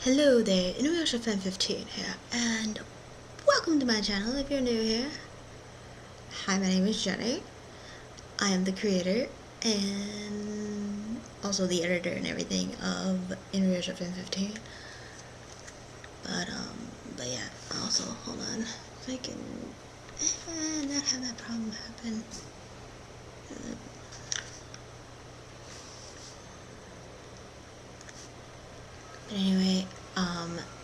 Hello there, InuyashaFan15 here, and welcome to my channel if you're new here. Hi, my name is Jenny. I am the creator and also the editor and everything of InuyashaFan15. But yeah, also, hold on, if I can not have that problem happen. But anyway,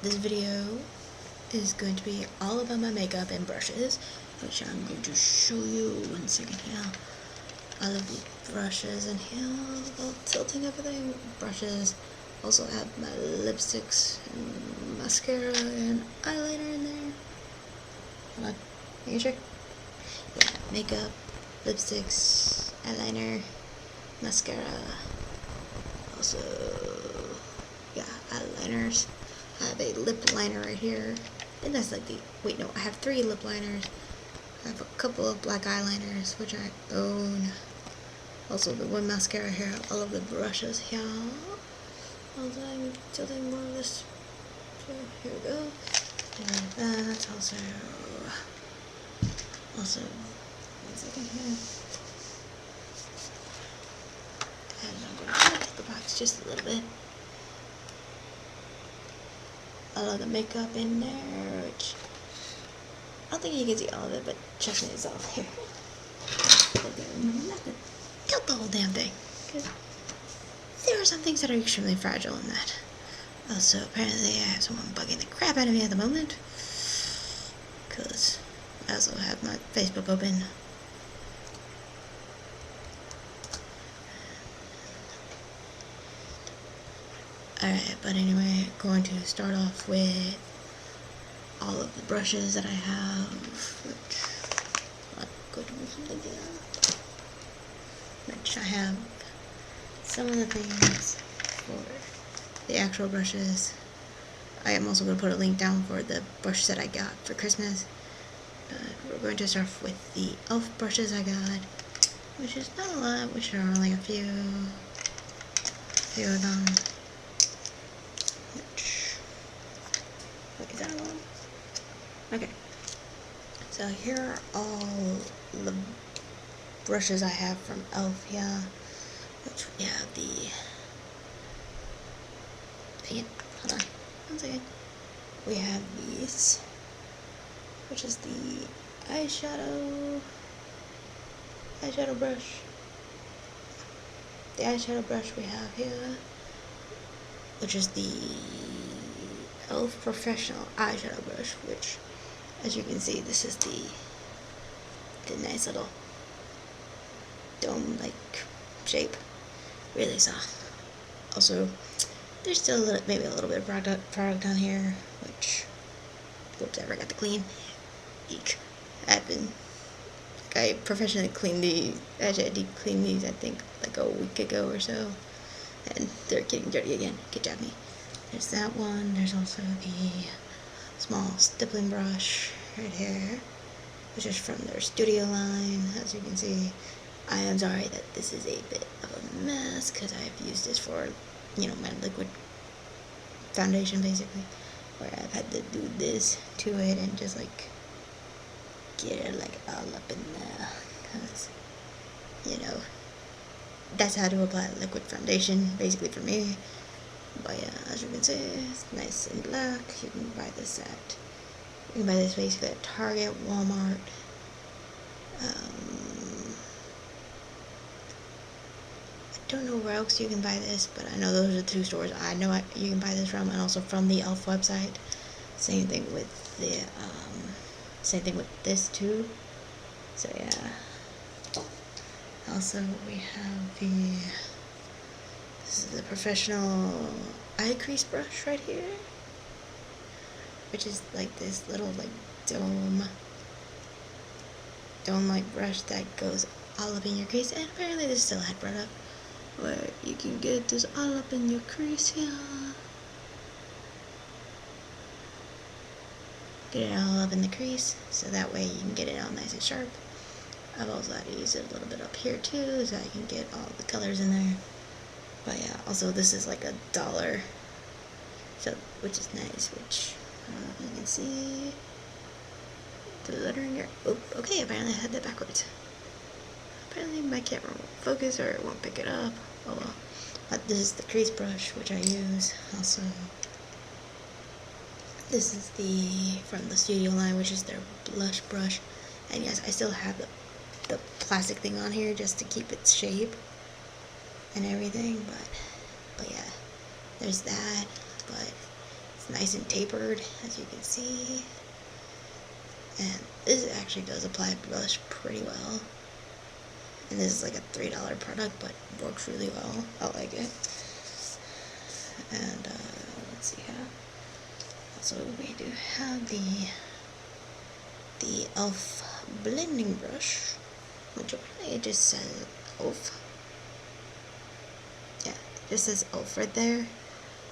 this video is going to be all about my makeup and brushes, which I'm going to show you 1 second here. I love the brushes in here, all tilting everything. Brushes. Also have my lipsticks and mascara and eyeliner in there. Hold on, making sure. Yeah, makeup, lipsticks, eyeliner, mascara. Also, yeah, eyeliners. I have a lip liner right here. I think that's like the, wait no, I have 3 lip liners. I have a couple of black eyeliners, which I own. Also the one mascara here, all of the brushes here. Also I'm tilting more of this. So here we go. And that's also 1 second here. And I'm going to tilt the box just a little bit. All of the makeup in there, which I don't think you can see all of it, but trust me, it's all here. Tilt the whole damn thing. There are some things that are extremely fragile in that. Also, apparently I have someone bugging the crap out of me at the moment. Because I also have my Facebook open. Alright, but anyway, going to start off with all of the brushes that I have, which I'm going to move something down. Which I have some of the things for the actual brushes. I am also going to put a link down for the brush set I got for Christmas. But we're going to start with the e.l.f. brushes I got, which is not a lot, which are only a few of them. Wait, is that a lot? Okay. So here are all the brushes I have from e.l.f. here, which we have the, dang it, hold on, 1 second. We have these, which is the eyeshadow brush. The eyeshadow brush we have here, which is the e.l.f. Professional eyeshadow brush, which, as you can see, this is the nice little dome-like shape, really soft. Also, there's still maybe a little bit of product on here, which, whoops, I forgot to clean. Eek. I professionally cleaned these. Actually, I did clean these, I think, like a week ago or so, and they're getting dirty again. Good job, me. There's that one. There's also the small stippling brush right here, which is from their studio line. As you can see, I am sorry that this is a bit of a mess, because I've used this for, you know, my liquid foundation, basically, where I've had to do this to it and just, like, get it, like, all up in there, because, you know, that's how to apply liquid foundation, basically, for me. But yeah, as you can see, it's nice and black. You can buy this basically at Target, Walmart. I don't know where else you can buy this, but I know those are the 2 stores I know you can buy this from, and also from the e.l.f. website. Same thing with the same thing with this too. So yeah. Also, we have this is the Professional eye crease brush right here, which is like this little, like, dome-like brush that goes all up in your crease. And apparently this still had product where you can get this all up in your crease here. Get it all up in the crease, so that way you can get it all nice and sharp. I've also had to use it a little bit up here too, so I can get all the colors in there. But yeah, also this is like $1. so which is nice. Which you can see the lettering here. Oh, okay. Apparently I had that backwards. Apparently my camera won't focus or it won't pick it up. Oh well. But this is the crease brush which I use. Also, this is the from the Studio line, which is their blush brush. And yes, I still have the plastic thing on here just to keep its shape and everything. But yeah, there's that. But it's nice and tapered, as you can see. And this actually does apply blush pretty well. And this is like a $3 product, but works really well. I like it. And let's see here. Also, we do have the e.l.f. blending brush, which apparently it just says e.l.f. Yeah, it just says e.l.f. right there.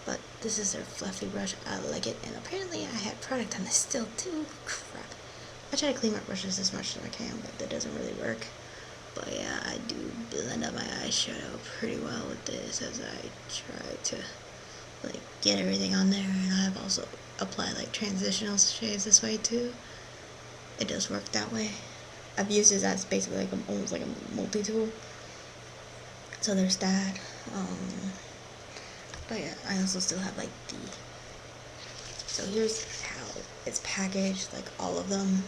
But this is their fluffy brush. I like it. And apparently I had product on this still too. Crap. I try to clean my brushes as much as I can, but that doesn't really work. But yeah, I do blend up my eyeshadow pretty well with this as I try to like get everything on there. And I've also applied like transitional shades this way too. It does work that way. I've used it as basically like almost like a multi-tool. So there's that. But yeah, I also still have like so here's how it's packaged, like all of them.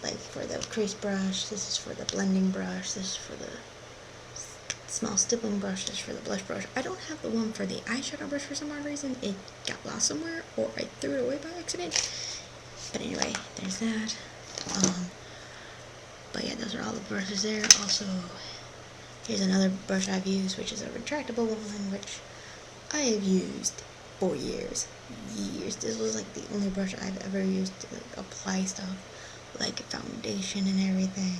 Like for the crease brush, this is for the blending brush, this is for the small stippling brush, this is for the blush brush. I don't have the one for the eyeshadow brush for some odd reason. It got lost somewhere, or I threw it away by accident. But anyway, there's that. But yeah, those are all the brushes there. Also, here's another brush I've used, which is a retractable one, which I have used for years. This was like the only brush I've ever used to like apply stuff, like foundation and everything.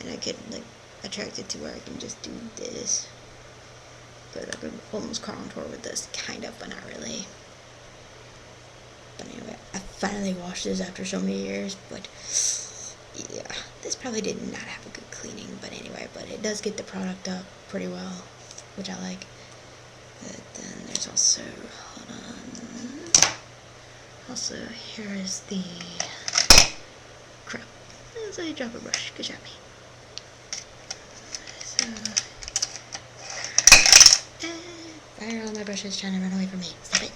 And I could like attract it to where I can just do this. But I could almost contour with this, kind of, but not really. But anyway, I finally washed this after so many years, but yeah, this probably did not have a good cleaning, but anyway, but it does get the product up pretty well, which I like. But then there's also, hold on, also here is the, crap, there's a dropper brush, good job me. So, fire all my brushes trying to run away from me, stop it.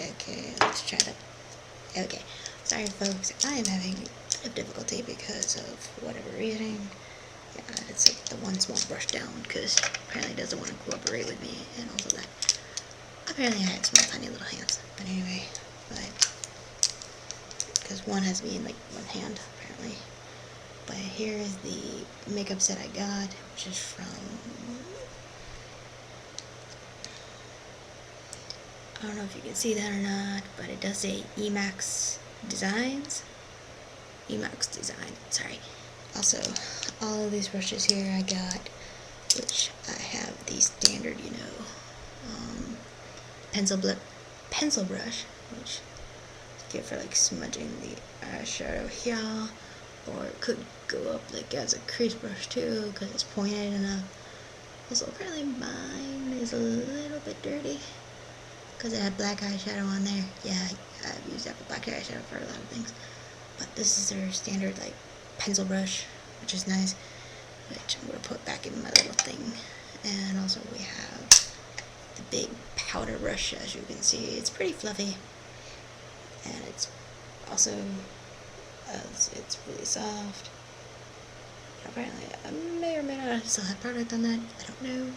Okay, let's try that. Okay, sorry folks, I am having a difficulty because of whatever reason. Yeah, it's like the one small brush down because apparently it doesn't want to cooperate with me, and also that apparently I had small tiny little hands. But anyway, because one has me in like one hand apparently. But here is the makeup set I got, which is from, I don't know if you can see that or not, but it does say Emax Designs. Emax Design, sorry. Also, all of these brushes here I got, which I have the standard, you know, pencil brush, which is good for like smudging the eyeshadow here, or it could go up like as a crease brush too, because it's pointed enough. Also, apparently mine is a little bit dirty, because it had black eyeshadow on there. Yeah, I've used that for black eyeshadow for a lot of things. But this is their standard like pencil brush, which is nice, which I'm going to put back in my little thing. And also we have the big powder brush, as you can see. It's pretty fluffy, and it's also, it's really soft. Apparently I may or may not still have product on that, I don't know.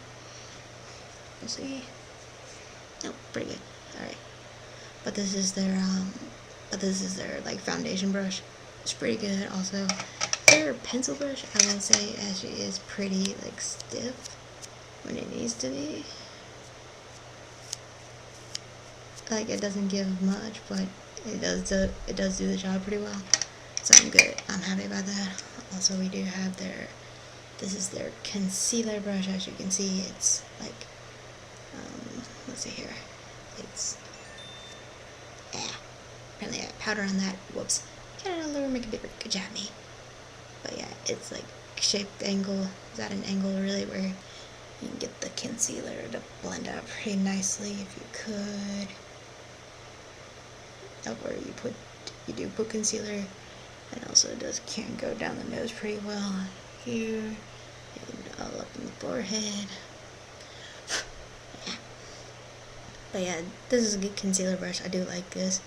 We'll see. No, pretty good. Alright. But this is their like foundation brush. It's pretty good. Also, their pencil brush, I will say, actually is pretty like stiff when it needs to be. Like, it doesn't give much, but it does do the job pretty well. So I'm good. I'm happy about that. Also, we do have this is their concealer brush. As you can see, it's like, let's see here. It's, apparently I have powder on that. Whoops. Can't a little make a bigger. Good job, me. But yeah, it's like shaped angle. Is that an angle really where You can get the concealer to blend out pretty nicely if you could. Up where you do put concealer, and also can go down the nose pretty well here, and all up in the forehead. Yeah. But yeah, this is a good concealer brush. I do like this.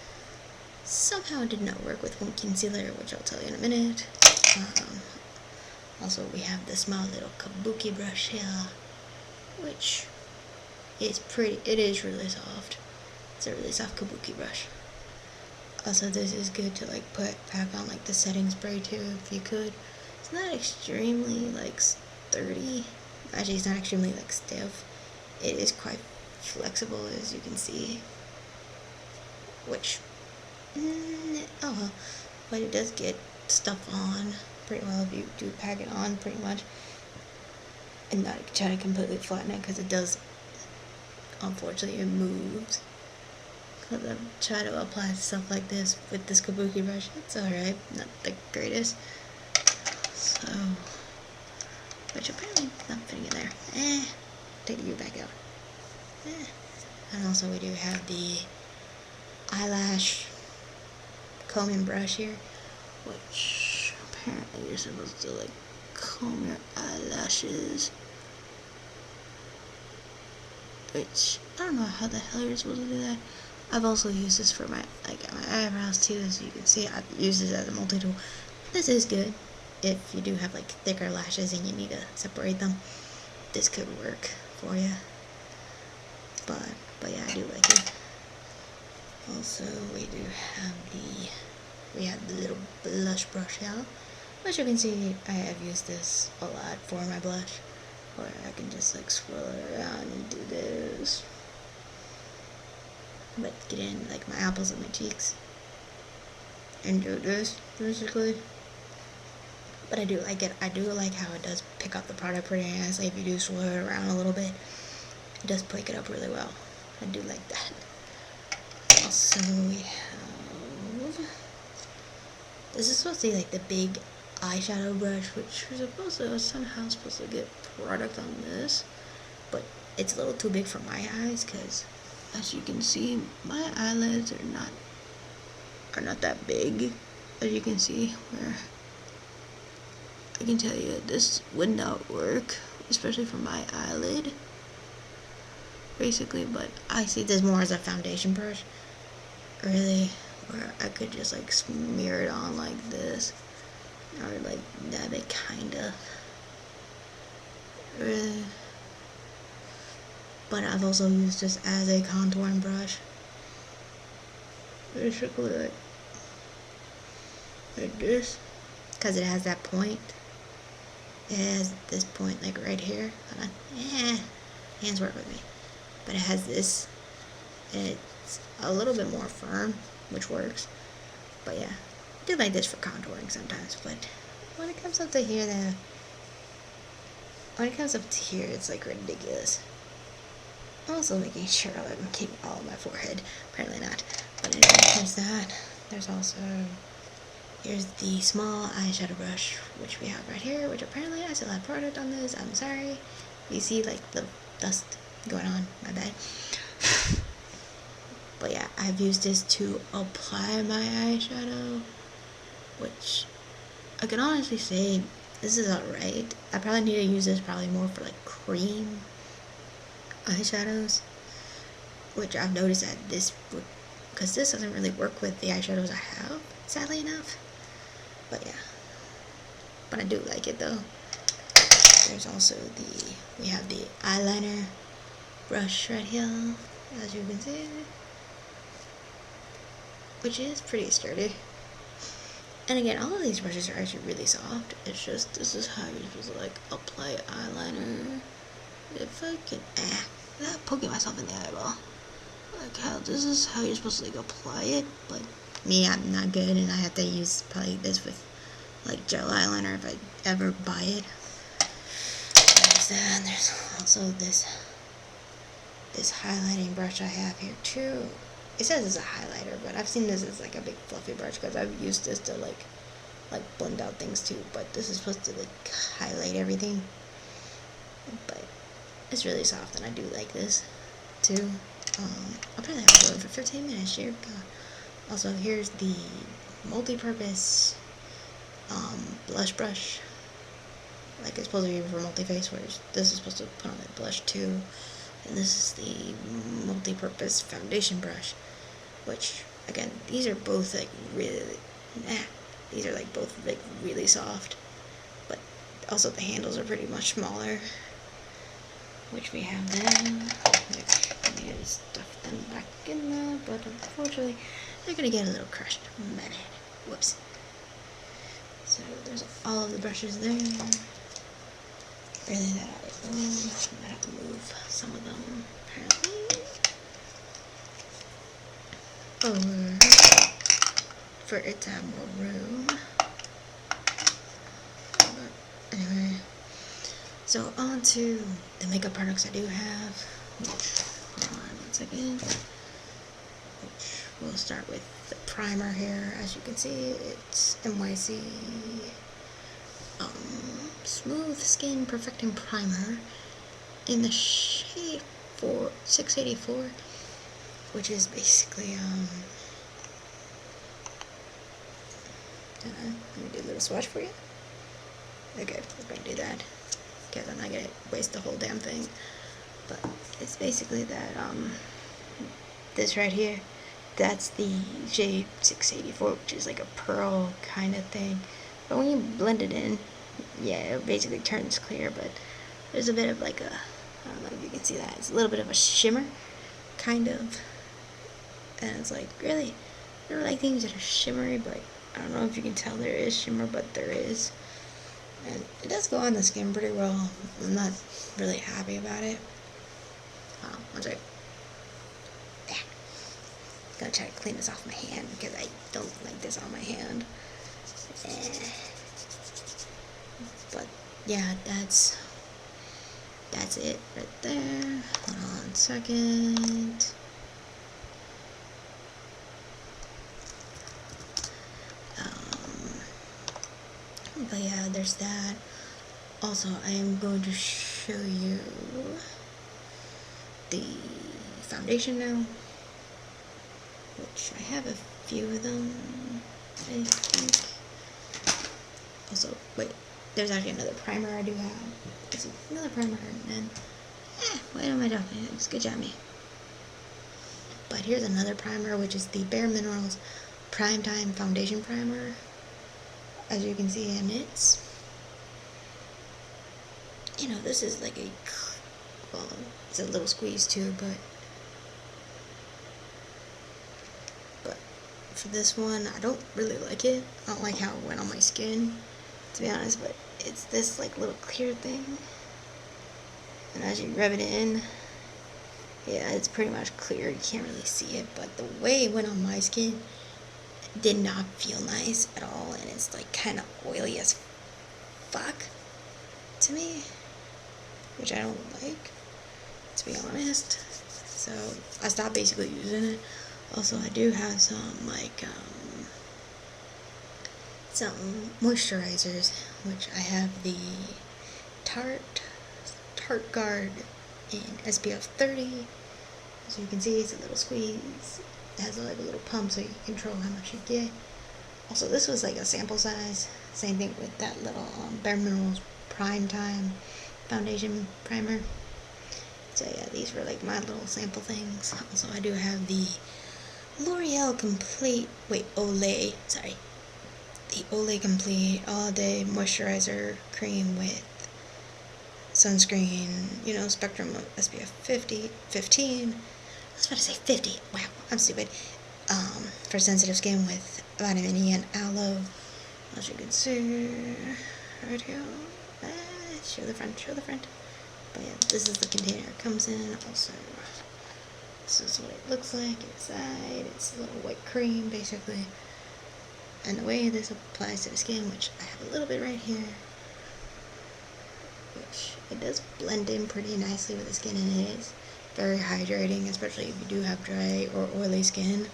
Somehow it did not work with one concealer, which I'll tell you in a minute. Also, we have this small little kabuki brush here, which is pretty. It is really soft. It's a really soft kabuki brush. Also, this is good to like put back on like the setting spray too, if you could. It's not extremely like sturdy. Actually, it's not extremely like stiff. It is quite flexible, as you can see. Which, oh well, but it does get stuff on pretty well if you do pack it on pretty much, and not try to completely flatten it, because it does. Unfortunately, it moves. Because I've tried to apply stuff like this with this kabuki brush. It's alright, not the greatest. So, which apparently not fitting in there. Take you back out. And also we do have the eyelash combing brush here, which apparently you're supposed to like comb your eyelashes. Which, I don't know how the hell you're supposed to do that. I've also used this for my eyebrows too, as you can see. I've used this as a multi-tool. This is good if you do have like thicker lashes and you need to separate them. This could work for you. But yeah, I do like it. Also, we have the little blush brush here, which you can see I have used this a lot for my blush, where I can just like swirl it around and do this. But get in like my apples and my cheeks and do this basically. But I do like it. I do like how it does pick up the product pretty nicely. If you do swirl it around a little bit, it does pick it up really well. I do like that. Also, we have, this is supposed to be like the big eyeshadow brush, which is somehow supposed to get product on this, but it's a little too big for my eyes, because as you can see, my eyelids are not that big, as you can see, where I can tell you this would not work, especially for my eyelid, basically. But I see this more as a foundation brush, really, where I could just like smear it on like this, or like dab it kinda, really. But I've also used this as a contouring brush, basically like this, because it has that point. It has this point like right here. Hold on. Hands work with me. But it has this, and it's a little bit more firm, which works. But yeah, I do like this for contouring sometimes. But when it comes up to here, it's like ridiculous. I'm also making sure I'm keeping all of my forehead. Apparently not. But anyway, there's that. There's also, here's the small eyeshadow brush, which we have right here, which apparently I still have product on this. I'm sorry. You see like the dust going on, my bad. But yeah, I've used this to apply my eyeshadow, which I can honestly say this is alright. I probably need to use this probably more for like cream eyeshadows, which I've noticed that this would, because this doesn't really work with the eyeshadows I have, sadly enough. But yeah, but I do like it though. There's also we have the eyeliner brush right here, as you can see, which is pretty sturdy. And again, all of these brushes are actually really soft. It's just, this is how you're supposed to like apply eyeliner. If I can, without poking myself in the eyeball. Like how, this is how you're supposed to like apply it, but me, I'm not good, and I have to use probably this with like gel eyeliner if I ever buy it. There's that, and there's also this highlighting brush I have here too. It says it's a highlighter, but I've seen this as like a big fluffy brush, because I've used this to like blend out things too, but this is supposed to like highlight everything. But it's really soft, and I do like this too. I'll probably have it going for 15 minutes here. Also, here's the multi-purpose blush brush. Like, it's supposed to be for multi-face, whereas this is supposed to put on a blush too. And this is the multi-purpose foundation brush, which, again, these are both like really, these are like both like really soft, but also the handles are pretty much smaller, which we have them, which we need to stuff them back in there, but unfortunately they're gonna get a little crushed. My bad. Whoops. So there's all of the brushes there. Really that I might have to move some of them apparently over for it to have more room. But anyway, so on to the makeup products I do have, which, hold on 1 second, which we'll start with the primer here. As you can see, it's NYC Smooth Skin Perfecting Primer in the shade 684, which is basically, let me do a little swatch for you. Okay, we're gonna do that, because I'm not gonna waste the whole damn thing. But it's basically that, this right here, that's the shade 684, which is like a pearl kind of thing. But when you blend it in, yeah, it basically turns clear, but there's a bit of like a, I don't know if you can see that, it's a little bit of a shimmer, kind of. And it's like, really, I don't like things that are shimmery, but I don't know if you can tell there is shimmer, but there is. And it does go on the skin pretty well. I'm not really happy about it. One second. Yeah. Gonna try to clean this off my hand, because I don't like this on my hand. But yeah, that's it right there. Hold on a second. But yeah, there's that. Also, I am going to show you the foundation now, which I have a few of them, I think. Also, wait, there's actually another primer I do have. There's another primer, and then, what am I doing? It's good job, me. But here's another primer, which is the Bare Minerals Primetime Foundation Primer. As you can see, and it's, you know, this is like a, well, it's a little squeeze too, but for this one, I don't really like it. I don't like how it went on my skin, to be honest, but it's this like little clear thing, and as you rub it in, yeah, it's pretty much clear. You can't really see it, but the way it went on my skin did not feel nice at all, and it's like kind of oily as fuck to me, which I don't like, to be honest. So I stopped basically using it. Also, I do have some like some moisturizers, which I have the Tarte Guard in SPF 30. As you can see, it's a little squeeze. It has like a little pump so you can control how much you get. Also, this was like a sample size. Same thing with that little Bare Minerals Primetime Foundation Primer. So yeah, these were like my little sample things. Also, I do have the L'Oreal Complete, Olay, sorry. The Olay Complete All Day Moisturizer Cream with sunscreen, you know, spectrum of SPF 15. I was about to say 50. Wow, I'm stupid. For sensitive skin with vitamin E and aloe. As you can see right here. Show the front. But yeah, this is the container it comes in. Also, this is what it looks like inside. It's a little white cream, basically. And the way this applies to the skin, which I have a little bit right here, which it does blend in pretty nicely with the skin, and it is very hydrating, especially if you do have dry or oily skin.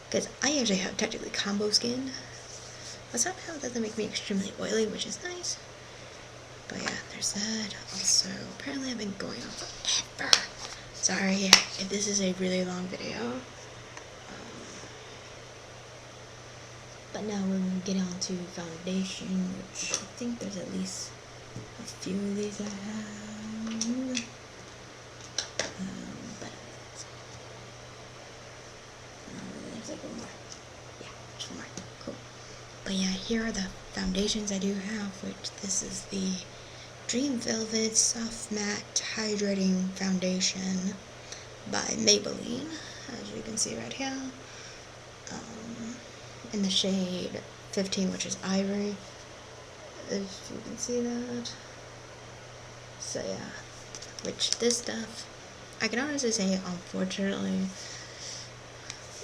Because I actually have technically combo skin, but somehow it doesn't make me extremely oily, which is nice. But yeah, there's that. Also, apparently I've been going on forever. Sorry if this is a really long video. But now we're going to get on to foundation, which I think there's at least a few of these I have. But there's like one more. Yeah, there's one more. Cool. But yeah, here are the foundations I do have, which this is the Dream Velvet Soft Matte Hydrating Foundation by Maybelline, as you can see right here. In the shade 15, which is Ivory, if you can see that. So yeah, which this stuff, I can honestly say, unfortunately,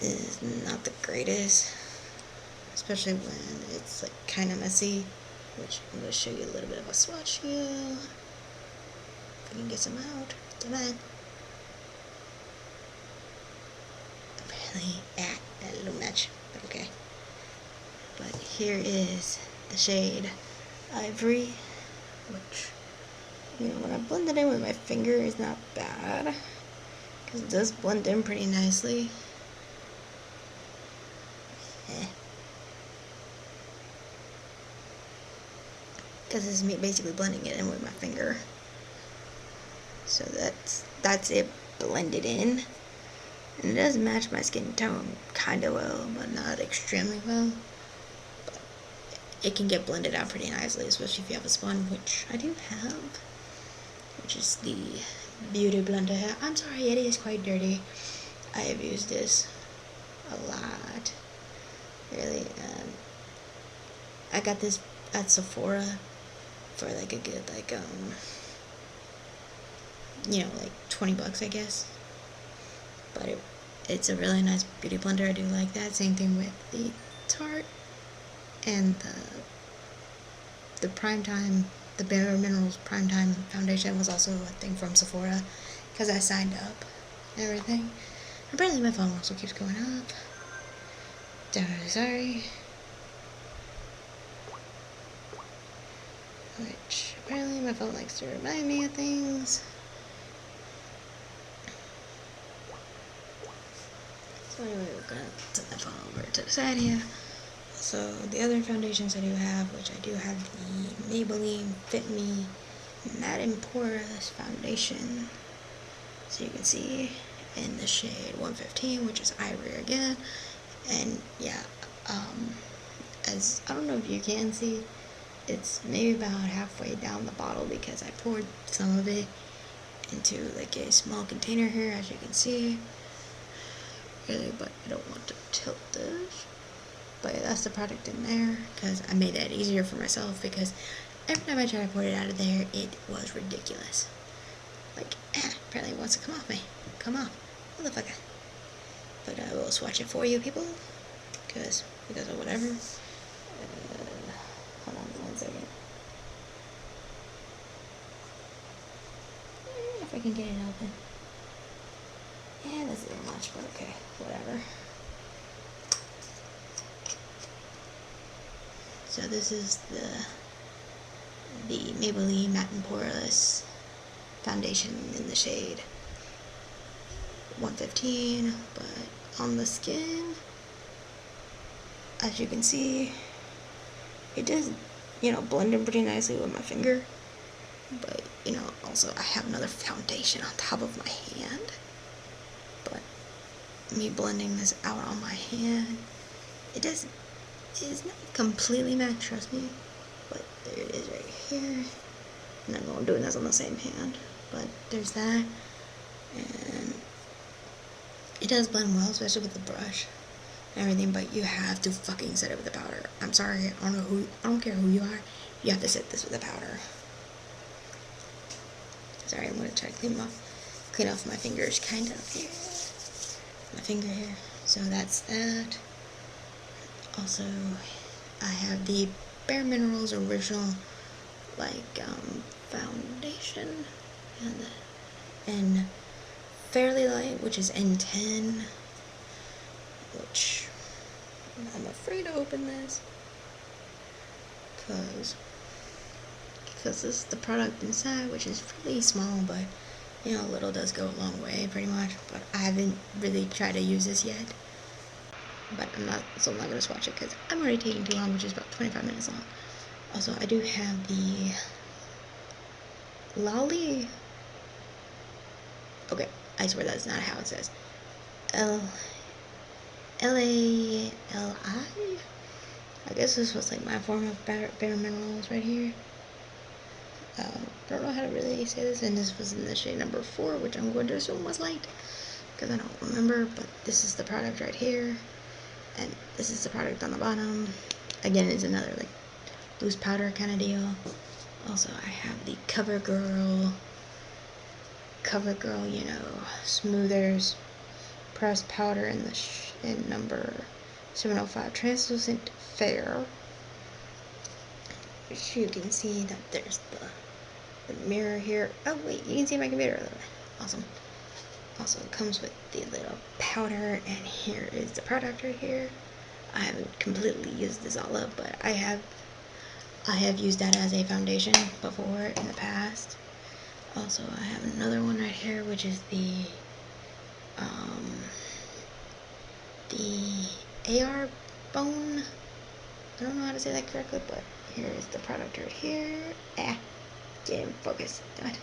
is not the greatest, especially when it's like kind of messy, which I'm going to show you a little bit of a swatch here, if I can get some out. Come on. Apparently, that little match, but okay. But here is the shade Ivory, which, you know, when I blend it in with my finger is not bad, because it does blend in pretty nicely. Because this is me basically blending it in with my finger. So that's it blended in. And it does match my skin tone kind of well, but not extremely well. It can get blended out pretty nicely, especially if you have a sponge, which I do have, which is the Beauty Blender. I'm sorry, it is quite dirty. I have used this a lot, really. I got this at Sephora for like a good, like, you know, like 20 bucks, I guess. But it's a really nice beauty blender. I do like that. Same thing with the Tarte. And the Primetime, the Bare Minerals Primetime Foundation was also a thing from Sephora, because I signed up and everything. Apparently my phone also keeps going up. Sorry. Which, apparently my phone likes to remind me of things. So anyway, we're gonna set my phone over to the side here. So the other foundations I do have, which I do have the Maybelline Fit Me Matte and Poreless Foundation. So you can see in the shade 115, which is Ivory again. And yeah, as I don't know if you can see, it's maybe about halfway down the bottle, because I poured some of it into like a small container here, as you can see. Really, but I don't want to tilt this. But yeah, that's the product in there, because I made that easier for myself, because every time I tried to pour it out of there, it was ridiculous. Like, apparently it wants to come off me. Come off, motherfucker. But I will swatch it for you, people, because of whatever. Hold on 1 second. If I can get it open. Yeah, that's a little much, but okay, whatever. So this is the Maybelline Matte and Poreless Foundation in the shade 115, but on the skin, as you can see, it does, you know, blend in pretty nicely with my finger. But, you know, also I have another foundation on top of my hand. But me blending this out on my hand, it's not completely matte, trust me. But there it is right here. And then I'm doing this on the same hand. But there's that. And it does blend well, especially with the brush and everything, but you have to fucking set it with the powder. I'm sorry, I don't care who you are, you have to set this with the powder. Sorry, I'm gonna try to clean off my fingers, kind of here. My finger here. So that's that. Also, I have the Bare Minerals Original, like, foundation, and Fairly Light, which is N10, which I'm afraid to open this, because because this is the product inside, which is really small, but you know, little does go a long way, pretty much. But I haven't really tried to use this yet. But I'm not gonna swatch it because I'm already taking too long, which is about 25 minutes long. Also, I do have the Lolly. Okay, I swear that's not how it says. Lali. I guess this was like my form of bare minerals right here. Don't know how to really say this, and this was in the shade number 4, which I'm going to assume was light, because I don't remember, but this is the product right here, and this is the product on the bottom. Again, it's another like loose powder kind of deal. Also, I have the CoverGirl, you know, smoothers pressed powder in the in number 705, translucent fair, which you can see that there's the mirror here. Oh wait, you can see my computer a little bit. Awesome. Also, it comes with the little powder, and here is the product right here. I haven't completely used this all up, but I have used that as a foundation before in the past. Also, I have another one right here, which is the AR Bone. I don't know how to say that correctly, but here is the product right here. Didn't focus. Damn it.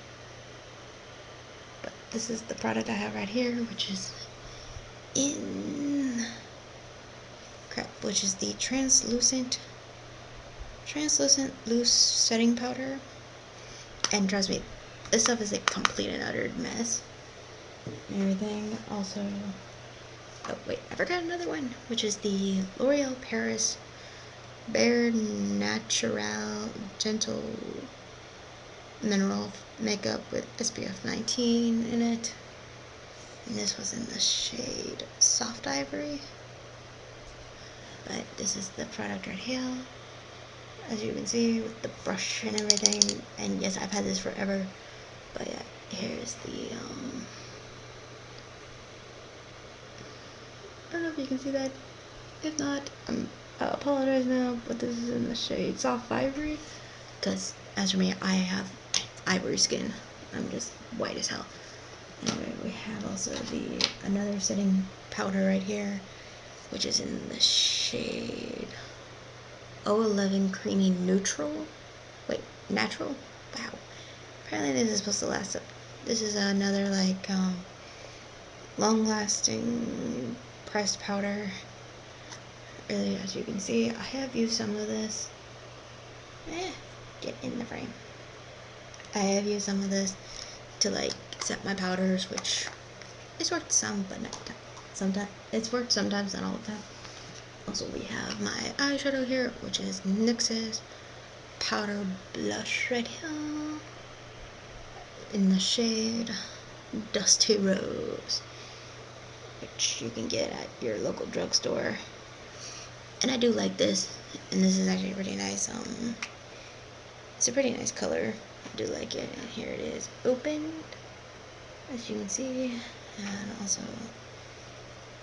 But this is the product I have right here, which is which is the translucent loose setting powder. And trust me, this stuff is a complete and utter mess and everything. Also, oh wait, I forgot another one, which is the L'Oreal Paris Bare Natural Gentle Mineral Makeup with SPF 19 in it. And this was in the shade Soft Ivory. But this is the product right here, as you can see, with the brush and everything. And yes, I've had this forever. But yeah, here's the I don't know if you can see that. If not, I apologize now, but this is in the shade Soft Ivory, because as for me, I have ivory skin. I'm just white as hell. Anyway, we have also another setting powder right here, which is in the shade 011 Creamy Neutral. Wait, Natural? Wow. Apparently this is supposed to last up. This is another like long-lasting pressed powder. Really, as you can see, I have used some of this. Get in the frame. I have used some of this to like set my powders, which it's worked some, but not sometimes. It's worked sometimes, not all the time. Also, we have my eyeshadow here, which is NYX's powder blush right here in the shade Dusty Rose, which you can get at your local drugstore. And I do like this, and this is actually pretty nice. It's a pretty nice color. I do like it. And here it is, opened, as you can see, and also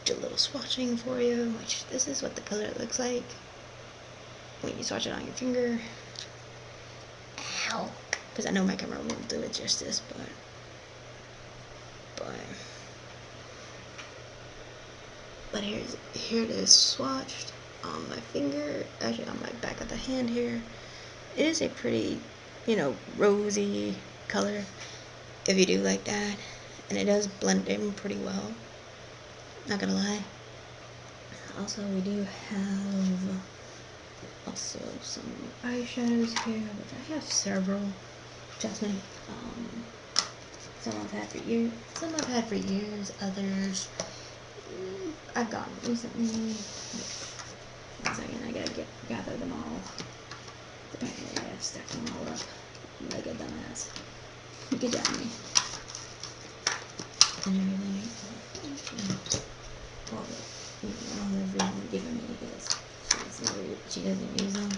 do a little swatching for you. Which this is what the color looks like when you swatch it on your finger. Ow! Because I know my camera won't do it justice, but here it is swatched on my finger, actually on my back of the hand here. It is a pretty, you know, rosy color, if you do like that, and it does blend in pretty well, not gonna lie. Also, we do have also some eyeshadows here, which I have several. Trust me. Some I've had for years, others I've gotten recently. Wait, 1 second, I gotta gather them all. I gotta stack them all up like a dumbass. Good job, me. And everything. All everyone given me because she doesn't use them.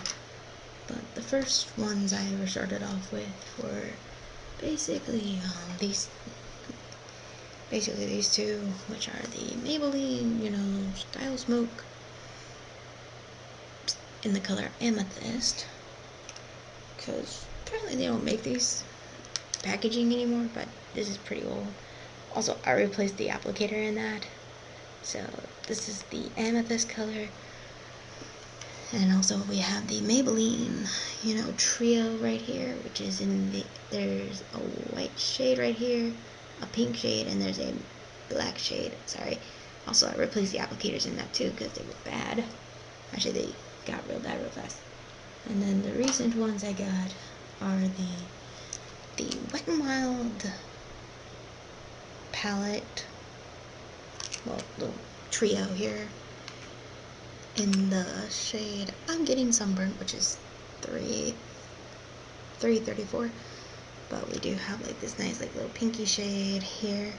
But the first ones I ever started off with were basically these two, which are the Maybelline, you know, Style Smoke in the color Amethyst, because Apparently they don't make these packaging anymore, but this is pretty old. Also, I replaced the applicator in that. So this is the amethyst color. And also we have the Maybelline, trio right here, which is there's a white shade right here, a pink shade, and there's a black shade. Sorry. Also, I replaced the applicators in that too because they were bad. Actually, they got real bad real fast. And then the recent ones I got are the Wet n Wild palette, well, the trio here, in the shade I'm Getting Sunburnt, which is 334. But we do have like this nice like little pinky shade here,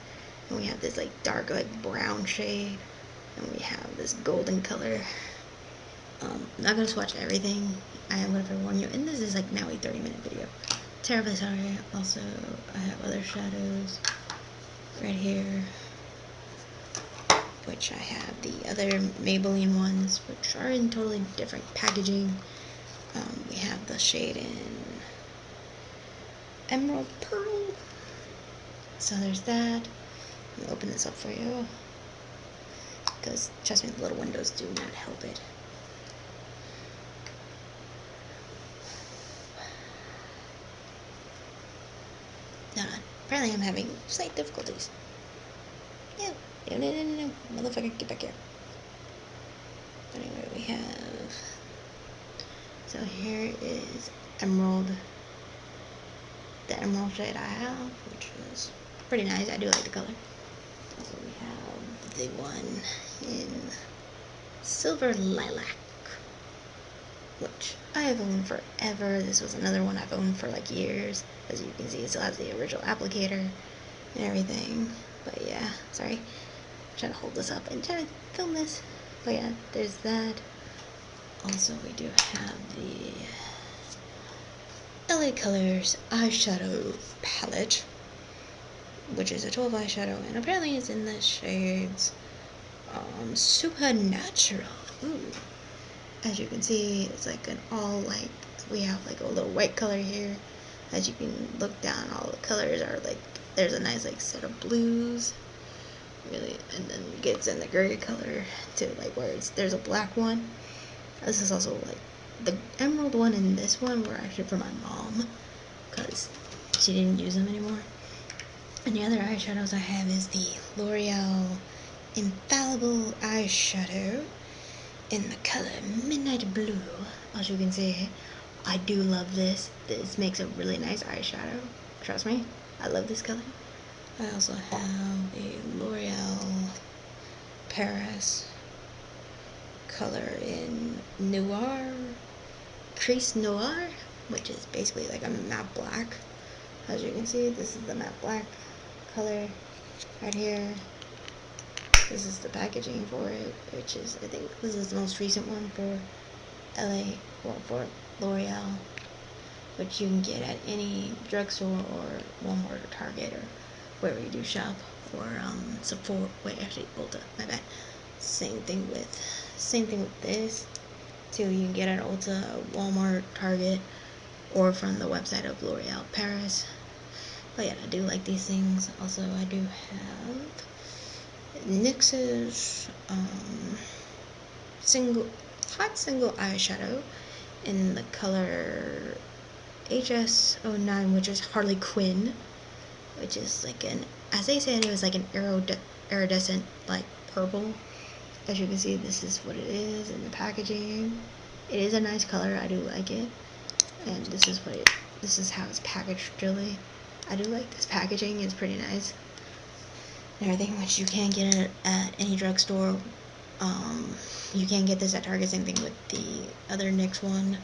and we have this like dark like brown shade, and we have this golden color. I'm not gonna swatch everything. I am gonna forewarn you, and this is like now a 30-minute video. Terribly sorry. Also, I have other shadows right here, which I have the other Maybelline ones, which are in totally different packaging. We have the shade in Emerald Pearl. So there's that. Let me open this up for you, because trust me, the little windows do not help it. Apparently I'm having slight difficulties. No, motherfucker, get back here. Anyway, we have, so here is Emerald, the Emerald shade I have, which is pretty nice. I do like the color. Also, we have the one in Silver Lilac, which I have owned forever. This was another one I've owned for like years. As you can see, it still has the original applicator and everything. But yeah, sorry. I'm trying to hold this up and try to film this. But yeah, there's that. Also, we do have the LA Colors eyeshadow palette, which is a 12 eyeshadow, and apparently it's in the shades Supernatural. Ooh. As you can see, it's like an all like, we have like a little white color here. As you can look down, all the colors are like, there's a nice like set of blues, really, and then it gets in the gray color too, like where there's a black one. This is also like the emerald one and this one were actually for my mom because she didn't use them anymore. And the other eyeshadows I have is the L'Oreal Infallible eyeshadow in the color Midnight Blue. As you can see, I do love this. This makes a really nice eyeshadow. Trust me, I love this color. I also have a L'Oreal Paris color in Noir, Crease Noir, which is basically like a matte black. As you can see, this is the matte black color right here. This is the packaging for it, which is, I think this is the most recent one for for L'Oreal, which you can get at any drugstore or Walmart or Target or wherever you do shop, or Sephora. Wait, actually, Ulta. My bad. Same thing with this too. You can get at Ulta, Walmart, Target, or from the website of L'Oreal Paris. But yeah, I do like these things. Also, I do have NYX's hot single eyeshadow in the color HS09, which is Harley Quinn, which is like as they said, it was like an iridescent like purple. As you can see, this is what it is in the packaging. It is a nice color. I do like it, and this is how it's packaged. Really, I do like this packaging. It's pretty nice and everything, which you can get it at any drugstore. You can get this at Target. Same thing with the other NYX one,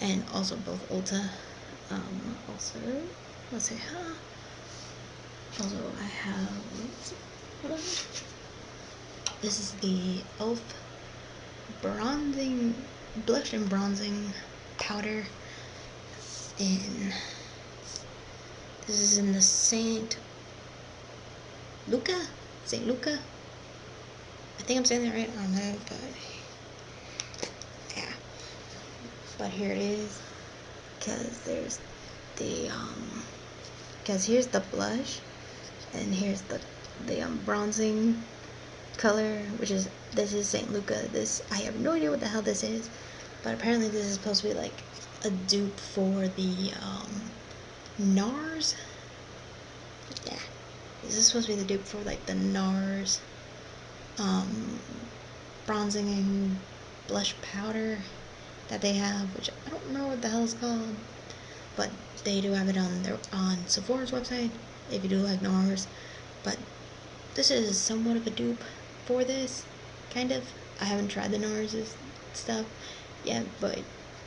and also both Ulta. Also, let's see, also I have, hold on. This is the e.l.f. blush and bronzing powder this is in the St. Luca. I think I'm saying that right. I don't know, but yeah. But here it is, because there's the because here's the blush, and here's the bronzing color, which is, this is St. Luca. This, I have no idea what the hell this is, but apparently this is supposed to be like a dupe for the NARS. Yeah, this is supposed to be the dupe for like the NARS bronzing and blush powder that they have, which I don't remember what the hell it's called, but they do have it on Sephora's website if you do like NARS. But this is somewhat of a dupe for this, kind of. I haven't tried the NARS stuff yet, but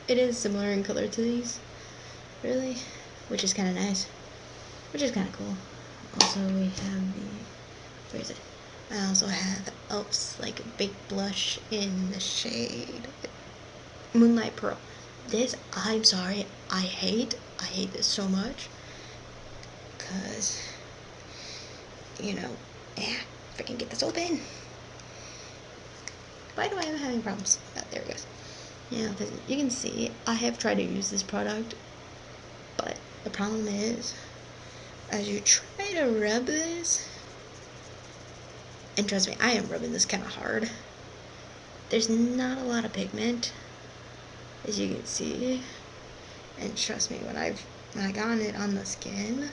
it is similar in color to these, really, which is kind of nice, which is kind of cool. Also, we have the, where is it? I also have e.l.f.'s like big blush in the shade Moonlight Pearl. This, I'm sorry, I hate this so much, cause, you know, freaking get this open. By the way, I'm having problems. Oh, there it goes. Yeah, because you can see, I have tried to use this product, but the problem is, as you try to rub this, and trust me, I am rubbing this kind of hard, there's not a lot of pigment, as you can see, and trust me, when I got it on the skin,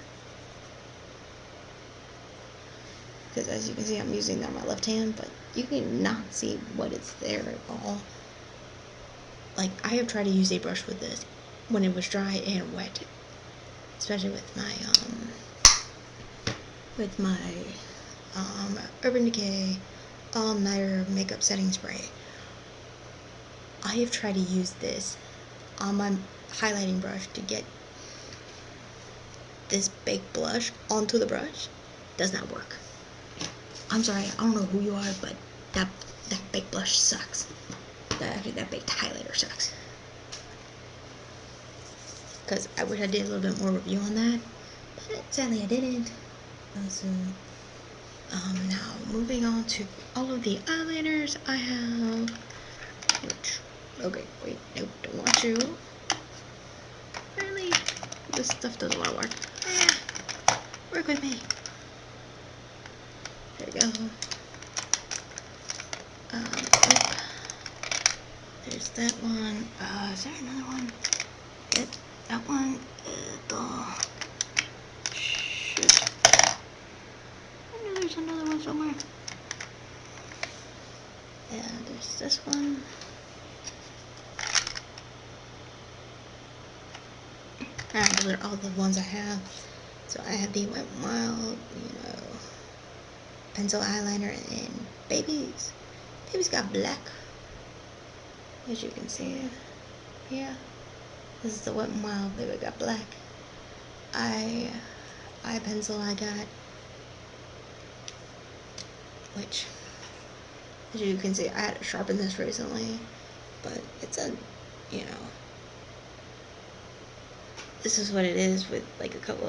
because as you can see, I'm using it on my left hand, but you can not see what is there at all. Like, I have tried to use a brush with this when it was dry and wet, especially with my Urban Decay All Nighter Makeup Setting Spray. I have tried to use this on my highlighting brush to get this baked blush onto the brush. Does not work. I'm sorry, I don't know who you are, but that baked blush sucks. That baked highlighter sucks. Because I wish I did a little bit more review on that, but sadly I didn't. So, now moving on to all of the eyeliners I have, which, okay, wait, nope, don't want you. Apparently, this stuff doesn't want to work. Work with me. There we go. There's that one. Is there another one? Yep, that one is the... Shoot. I know there's another one somewhere. Yeah, there's this one. Alright, those are all the ones I have. So I have the Wet n Wild, pencil eyeliner, and Baby's got black, as you can see. Yeah, this is the Wet n Wild Baby got black. Eye pencil I got, which, as you can see, I had to sharpen this recently, but it's a, this is what it is with like a couple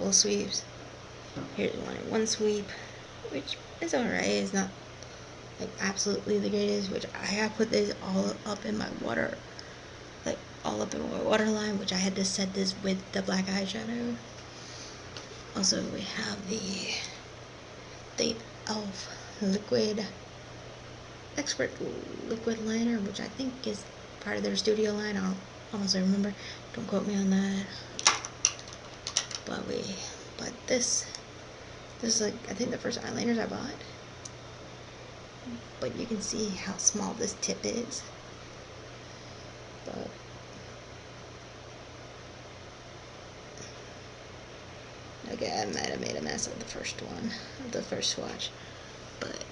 of sweeps. Here's one sweep, which is alright. It's not like absolutely the greatest, which I have put this all up in my water, like all up in my waterline, which I had to set this with the black eyeshadow. Also, we have the e.l.f. liquid expert liquid liner, which I think is part of their studio line. I don't honestly remember, don't quote me on that. But this is like, I think, the first eyeliners I bought. But you can see how small this tip is. But okay, I might have made a mess of the first one, of the first swatch. But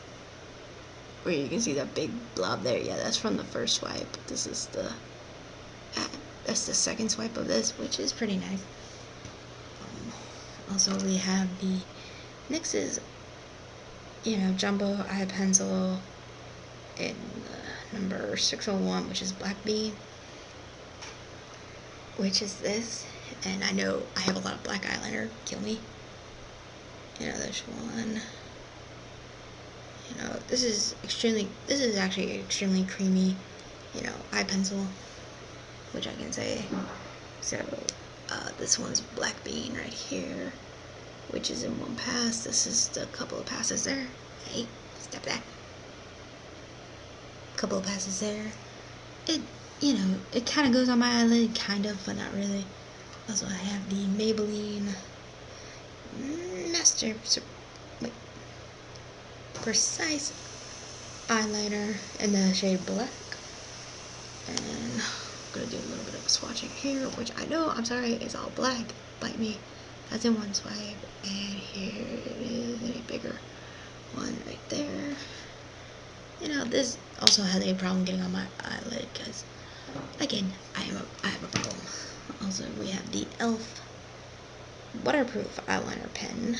where you can see that big blob there, yeah, that's from the first swipe. This is that's the second swipe of this, which is pretty nice. Also, we have the NYX's, jumbo eye pencil in number 601, which is Black Bean, which is this. And I know I have a lot of black eyeliner, kill me. There's one. This is actually extremely creamy, eye pencil, which I can say. So, This one's Black Bean right here, which is in one pass. This is the couple of passes there. Hey, stop that. Couple of passes there. It, you know, it kind of goes on my eyelid, kind of, but not really. Also, I have the Maybelline Precise eyeliner in the shade Black. And I'm gonna do a little bit of swatching here, which I know, I'm sorry, is all black. Bite me. That's in one swipe. And here it is, a bigger one right there. You know, this also has a problem getting on my eyelid because, again, I have a problem. Also, we have the e.l.f. waterproof eyeliner pen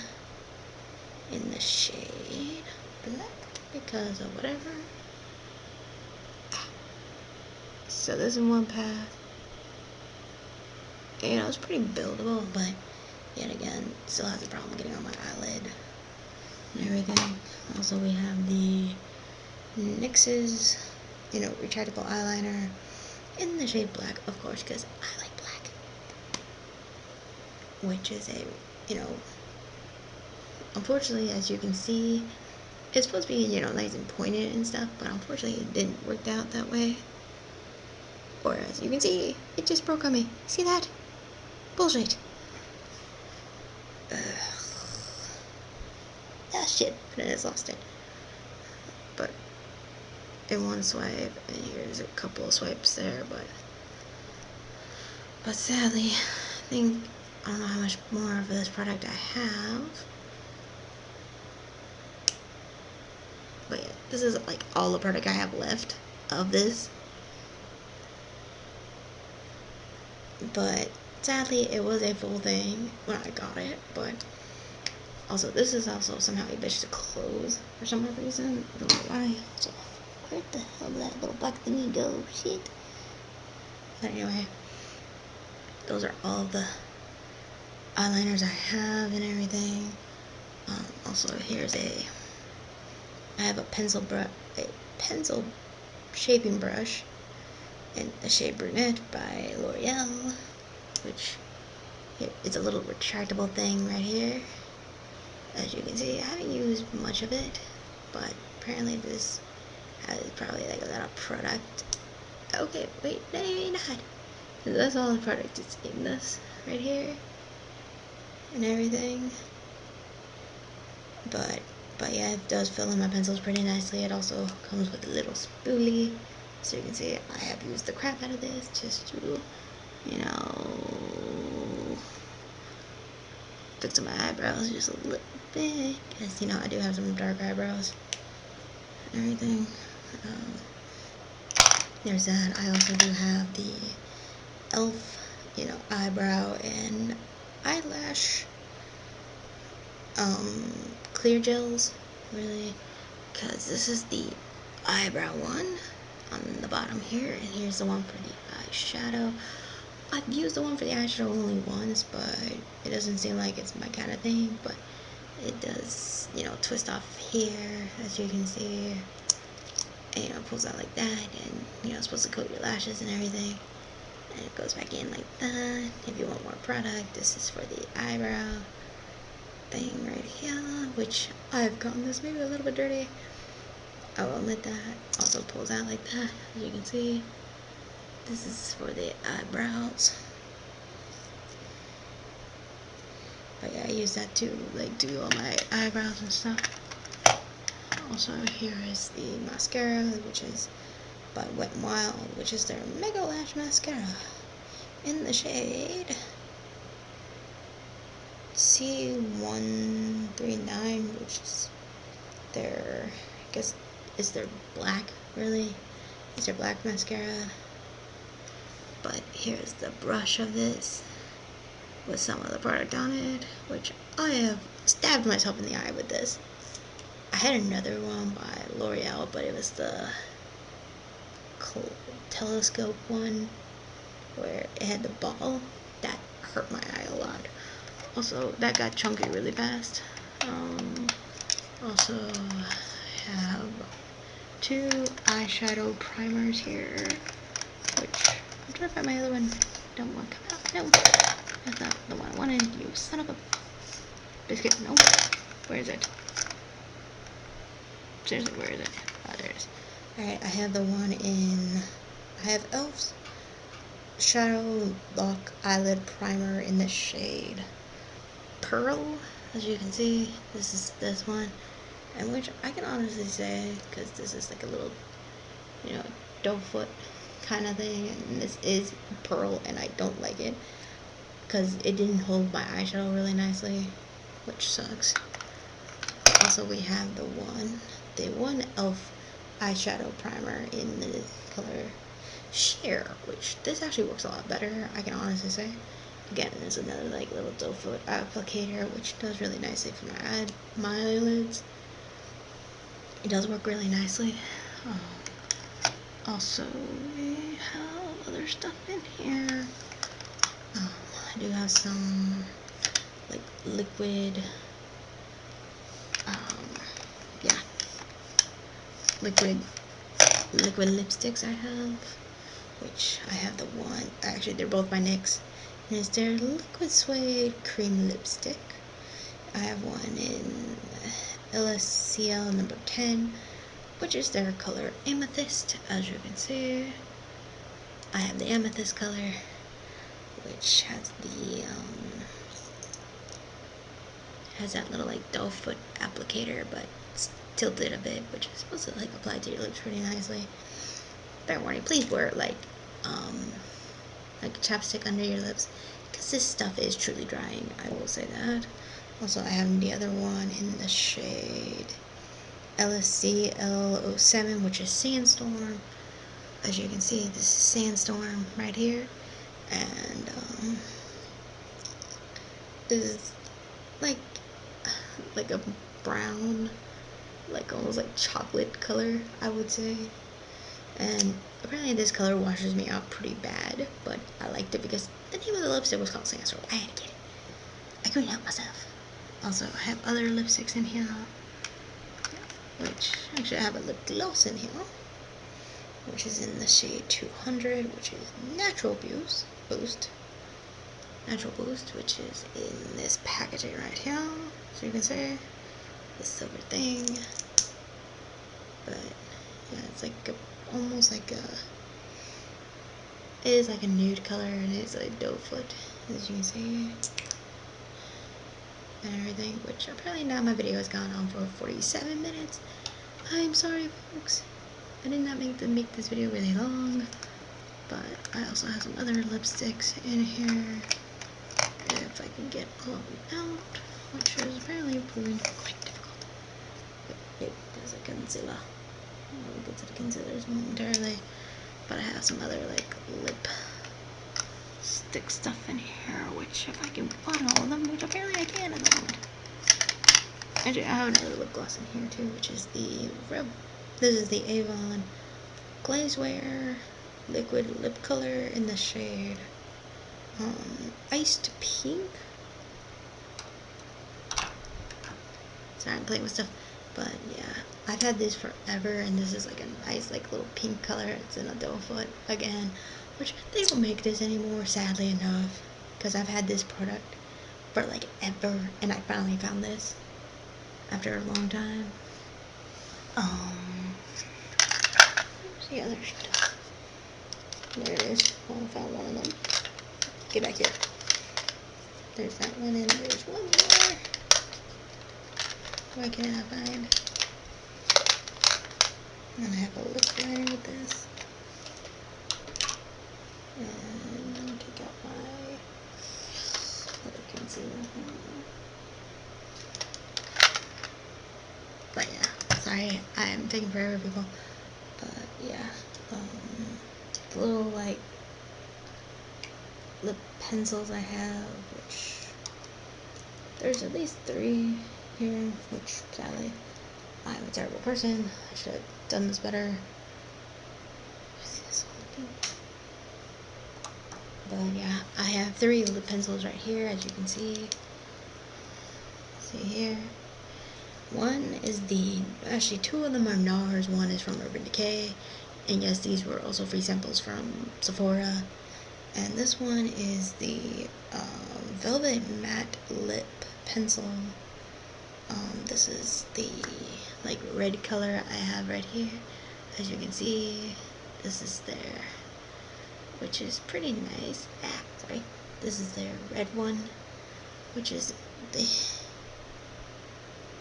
in the shade Black because of whatever. So this is one pass. You know, it's pretty buildable, but yet again, still has a problem getting on my eyelid and everything. Also, we have the NYX's, you know, retractable eyeliner in the shade Black, of course, because I like black. Which is a, you know, unfortunately, as you can see, it's supposed to be, you know, nice and pointed and stuff, but unfortunately it didn't work out that way. Or as you can see, it just broke on me. See that? Bullshit. Ah, shit. But I just lost it. But in one swipe, and here's a couple of swipes there, but sadly, I don't know how much more of this product I have. But yeah, this is like all the product I have left of this. But sadly, it was a full thing when I got it. But also, this is also somehow a bitch to close for some reason. I don't know why. So, where the hell did that little black thingy go? Shit. But anyway, those are all the eyeliners I have and everything. Also, I have a pencil shaping brush in the shade Brunette by L'Oreal, which it's a little retractable thing right here. As you can see, I haven't used much of it, but apparently this has probably like a lot of product. Okay, wait, no, maybe not. That's all the product is in this right here and everything. But yeah, it does fill in my pencils pretty nicely. It also comes with a little spoolie. So you can see I have used the crap out of this just to, you know, fix my eyebrows just a little bit. Because, you know, I do have some dark eyebrows and everything. There's that. I also do have the e.l.f., you know, eyebrow and eyelash clear gels, really, because this is the eyebrow one on the bottom here, and here's the one for the eyeshadow. I've used the one for the eyeshadow only once, but it doesn't seem like it's my kind of thing, but it does, you know, twist off here, as you can see, and, you know, it pulls out like that, and, you know, it's supposed to coat your lashes and everything, and it goes back in like that. If you want more product, this is for the eyebrow thing right here, which I've gotten this maybe a little bit dirty. I will admit that. Also pulls out like that, as you can see. This is for the eyebrows. But yeah, I use that to like do all my eyebrows and stuff. Also, here is the mascara, which is by Wet n Wild, which is their Mega Lash Mascara in the shade C139, which is their, I guess, is their black, really. It's their black mascara. But here's the brush of this with some of the product on it, which I have stabbed myself in the eye with this. I had another one by L'Oreal, but it was the telescope one where it had the ball. That hurt my eye a lot. Also, that got chunky really fast. Also, I have 2 eyeshadow primers here, which I'm trying to find my other one. Don't want to come out. No. That's not the one I wanted, you son of a biscuit. No. Where is it? Seriously, where is it? Oh, there it is. Alright, I have the one in... I have e.l.f.'s Shadow Lock Eyelid Primer in the shade Pearl. As you can see, this is this one. And which I can honestly say, because this is like a little, you know, doe foot kind of thing. And this is Pearl, and I don't like it. Because it didn't hold my eyeshadow really nicely, which sucks. Also, we have the one e.l.f. eyeshadow primer in the color Sheer, which this actually works a lot better, I can honestly say. Again, there's another like little doe foot applicator, which does really nicely for my eyelids. It does work really nicely. Also, we have other stuff in here. I do have some like liquid, yeah, liquid lipsticks I have, which I have the one, actually they're both by NYX, and it's their Liquid Suede Cream Lipstick. I have one in LSCL number 10, which is their color Amethyst, as you can see. I have the Amethyst color, which has the, has that little like doe foot applicator, but it's tilted a bit, which is supposed to like apply to your lips pretty nicely. Fair warning, please wear like chapstick under your lips, because this stuff is truly drying, I will say that. Also, I have the other one in the shade LSCL07, which is Sandstorm. As you can see, this is Sandstorm right here, and this is like a brown, like almost like chocolate color, I would say. And apparently this color washes me out pretty bad, but I liked it because the name of the lipstick was called Sandstorm. I had to get it. I couldn't help myself. Also, I have other lipsticks in here, which actually I have a lip gloss in here, which is in the shade 200, which is Natural Boost, which is in this packaging right here, so you can see the silver thing. But yeah, it's like almost like a, it is like a nude color, and it's like doe foot, as you can see, and everything. Which apparently now my video has gone on for 47 minutes. I'm sorry, folks. I did not make this video really long, but I also have some other lipsticks in here. If I can get all of them out, which is apparently proving quite difficult. But there's a concealer. We'll get to the concealers momentarily. But I have some other like lip stick stuff in here, which if I can find all of them, which apparently I can at the moment. Actually, I have another lip gloss in here too, which is this is the Avon Glazewear Liquid Lip Color in the shade Iced Pink. Sorry, I'm playing with stuff, but yeah, I've had this forever, and this is like a nice like little pink color. It's in a doe foot again, which they don't make this anymore, sadly enough, because I've had this product for like ever, and I finally found this after a long time. Where's the other stuff? There it is. Oh, I found one of them. Get back here. There's that one, and there's one more. Why can't I find? And I have a lip liner with this. And I'm gonna take out my other concealer. But yeah, sorry, I'm taking forever, people. But yeah, the little like lip pencils I have, which there's at least 3 here, which sadly I'm a terrible person. I should have done this better. But yeah, I have 3 lip pencils right here, as you can see. See here. One is actually 2 of them are NARS, one is from Urban Decay. And yes, these were also free samples from Sephora. And this one is the Velvet Matte Lip Pencil. This is the like red color I have right here. As you can see, this is their, which is pretty nice. Sorry. This is their red one, which is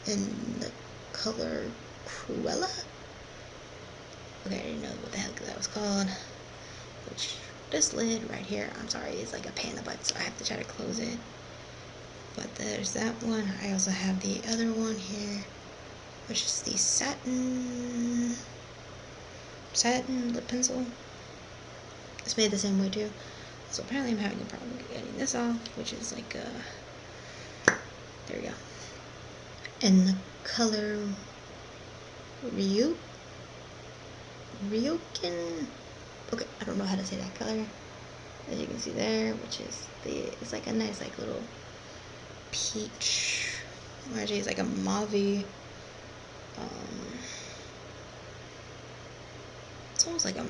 in the color Cruella. Okay, I didn't know what the heck that was called. Which, this lid right here, I'm sorry, is like a pain in the butt, so I have to try to close it. But there's that one. I also have the other one here, which is the satin lip pencil. It's made the same way too. So apparently I'm having a problem getting this off, which is like there we go. In the color Ryukin. Okay, I don't know how to say that color. As you can see there, which is it's like a nice like little peach. Or actually it's like a mauve. It's almost like a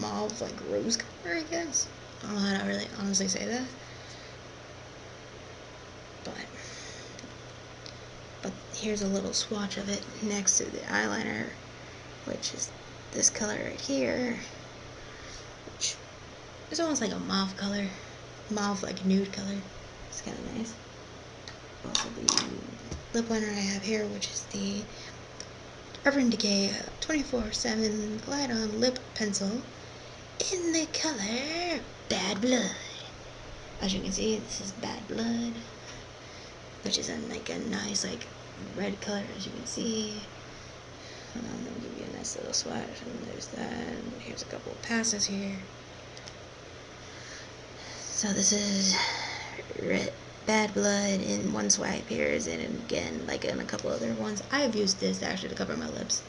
mauve, like rose color, I guess. I don't know how to really honestly say that. But here's a little swatch of it next to the eyeliner, which is this color right here, which is almost like a mauve color. Mauve, like nude color. It's kind of nice. Also the lip liner I have here, which is the Urban Decay 24/7 Glide On Lip Pencil in the color Bad Blood. As you can see, this is Bad Blood, which is like a nice like red color, as you can see. I'm gonna give you a nice little swatch, and there's that. And here's a couple of passes here. So this is Bad Blood in one swipe. Here's it again, like in a couple other ones. I've used this actually to cover my lips,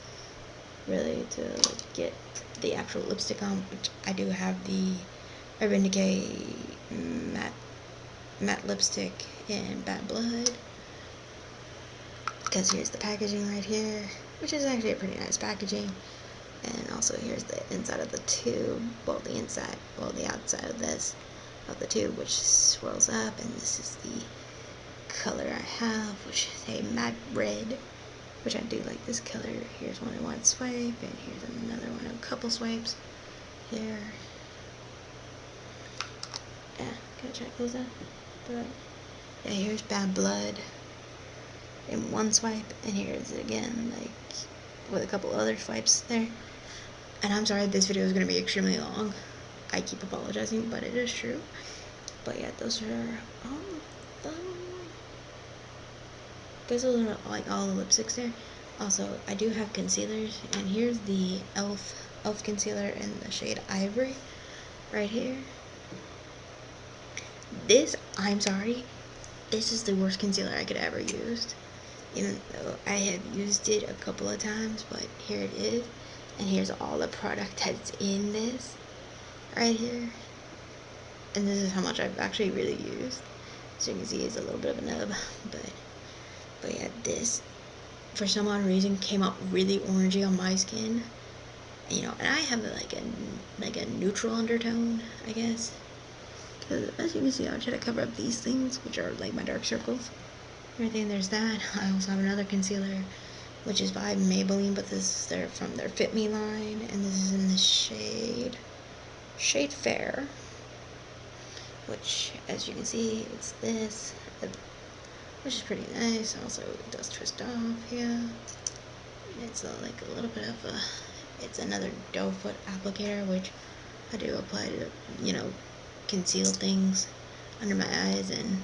really, to like, get the actual lipstick on. Which I do have the Urban Decay matte lipstick in Bad Blood. Because here's the packaging right here, which is actually a pretty nice packaging. And also here's the inside of the tube, well the inside, well the outside of this, of the tube, which swirls up, and this is the color I have, which is a matte red, which I do like this color. Here's one in one swipe, and here's another one in a couple swipes here. Yeah, gotta try to close that. But yeah, here's Bad Blood in one swipe, and here's it again, like with a couple other swipes there. And I'm sorry, this video is going to be extremely long. I keep apologizing, but it is true. But yeah, those are like all the lipsticks there. Also, I do have concealers, and here's the e.l.f. concealer in the shade Ivory right here. This, I'm sorry, this is the worst concealer I could ever use. Even though I have used it a couple of times, but here it is. And here's all the product that's in this right here. And this is how much I've actually really used. So you can see it's a little bit of a nub, but yeah, this for some odd reason came up really orangey on my skin. You know, and I have like a neutral undertone, I guess. Because as you can see, I'll try to cover up these things, which are like my dark circles. Everything, there's that. I also have another concealer, which is by Maybelline, but this is from their Fit Me line, and this is in the shade Fair, which, as you can see, it's this, which is pretty nice. Also, it does twist off here. It's like a little bit of it's another doe foot applicator, which I do apply to, you know, conceal things under my eyes, and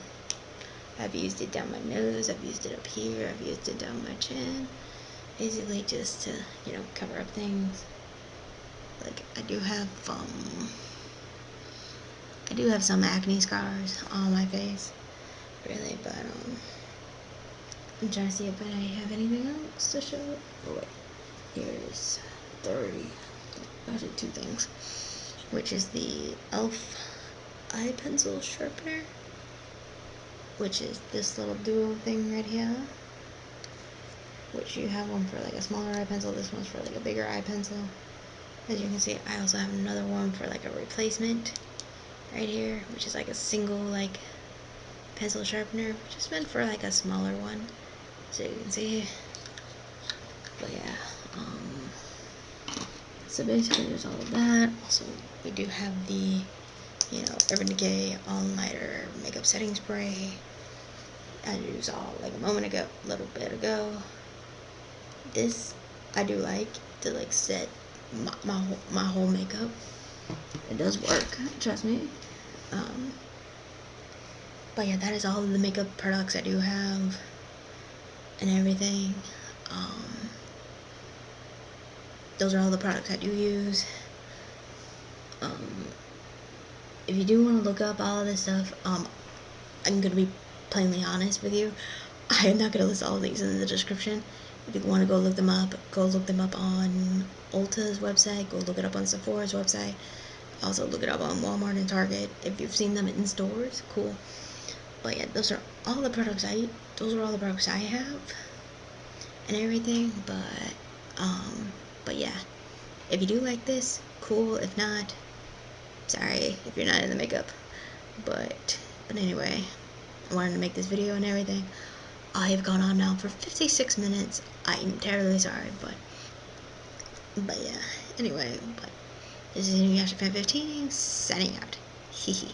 I've used it down my nose, I've used it up here, I've used it down my chin. Basically just to, you know, cover up things. Like, I do have some acne scars on my face, really, but, I'm trying to see if I have anything else to show. Oh, wait. Here's actually two things, which is the e.l.f. eye pencil sharpener, which is this little duo thing right here, which you have one for like a smaller eye pencil, this one's for like a bigger eye pencil. As you can see, I also have another one for like a replacement, right here, which is like a single like pencil sharpener, which is meant for like a smaller one, so you can see. But yeah, so basically there's all of that. Also, we do have the, you know, Urban Decay All-Nighter Makeup Setting Spray. I used all like a moment ago, a little bit ago. This I do like to like set my whole makeup. It does work, trust me. But yeah, that is all of the makeup products I do have and everything. Those are all the products I do use. If you do want to look up all of this stuff, I'm gonna be plainly honest with you. I am not gonna list all of these in the description. If you want to go look them up on Ulta's website. Go look it up on Sephora's website. Also look it up on Walmart and Target. If you've seen them in stores, cool. But yeah, those are all the products I have and everything. But yeah, if you do like this, cool. If not, sorry if you're not in the makeup. But anyway, I wanted to make this video and everything. I have gone on now for 56 minutes. I am terribly sorry, but yeah. Anyway, but this is Inuyasha Fan 15 signing out. Hehe.